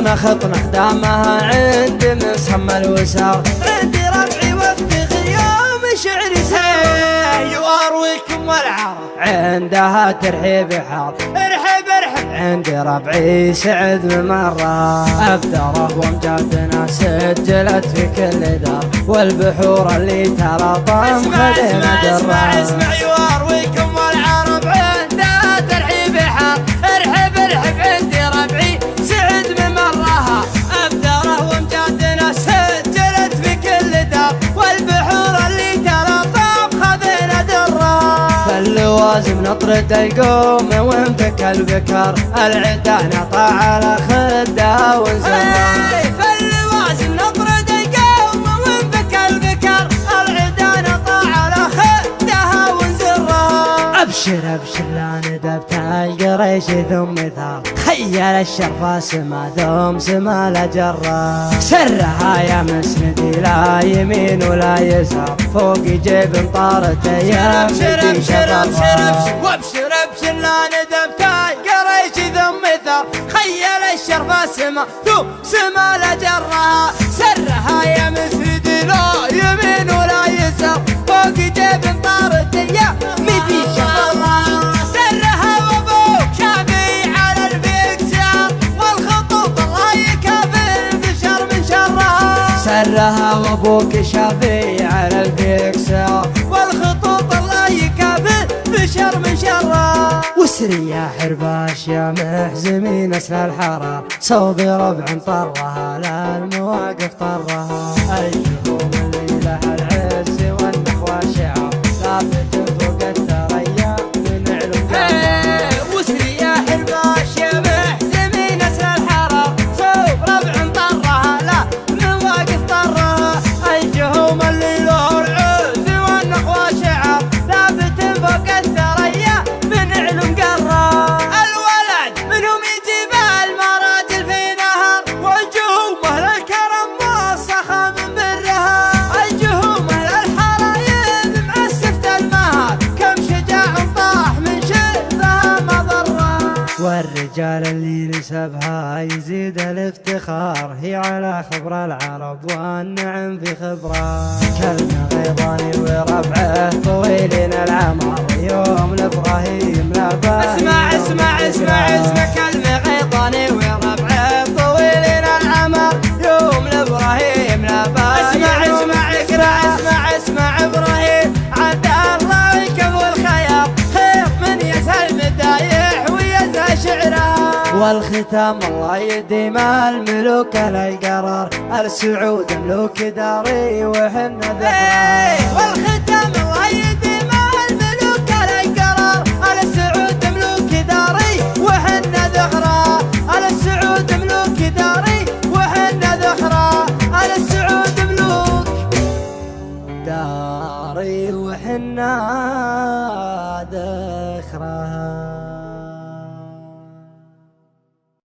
خطنا دامها عند مسمى الوسار. عندي ربعي وافتخر يوم شعري سير وارويكم والعرب عندها ترحيب حار. ارحب ارحب عندي ربعي سعد بمرة أبدره وامجادنا سجلت في كل دار والبحور اللي تلاطم خدنا درة. اسمع يوارويكم والعرب عندها ترحيب حار. ارحب ارحب عندي ربعي سعد بمرها أبدره وامجادنا سجلت في كل دار والبحور اللي تلاطم خذنا درة. فاللوازم نطرد القوم وانفك البكر العدا نطع على خدها ونزرها. فاللوازم نطرد القوم وانفك البكر العدا نطع على خدها ونزرها. ابشر ابشر لا ندبت القريش ثم ثار خيل الشرفة سما ثم سما لجرة. سرها يا مسندي لا يمين ولا يسار فوق جيب طارت ايام ندي شرفها. وابشر ابشر لا ندبت القريش ثم ثار خيل الشرفة سما ثم سما لجرة. سرها يا مسندي لا يمين ولا يسار فوق جيب طارت ايام ندي شرفها. سرها وابوك شافي على الفيكسار والخطوط الله يكافئ البشر من شرها. سرها وابوك شافي على الفيكسار والخطوط الله يكافئ البشر من شرها. وسري يا حرباش يا محزمين اسل الحرار صوبي ربع طرها لا المواقف طرها. الجهوم اللي لها العز والنخوة شعار ثابت فوق الثريا من علم قرها. وسري يا حرباش يا محزمين اسل الحرار صوب ربع طرها لا المواقف طرها. الجهوم اللي له العز والنخوة شعار ثابت فوق الثريا من علم قرها. الولد منهم يجيب المراجل في نهر والجهوم اهل الكرم والسخا من برها. الجهوم اهل الحرايب معسفة المهر كم شجاع طاح من شبها مضرها. والرجال اللي نسبها يزيد الافتخار هي على خبر العرب والنعم في خبره. كلمة غيضاني وربعه طويلين العمر يوم لابراهيم لابا. اسمع اسمع اسمع اسمع كلمة غيضاني وربعه طويلين العمر يوم لابراهيم لابا. اسمع اسمع اسمع اسمع اسمع ابراهيم عد الله يكفو الخيار خيط من يسهل مدايح ويزهى شعرها. والختام الله يديم الملوك للقرار السعود ملوك داري وحنا ذكرى. والختام الله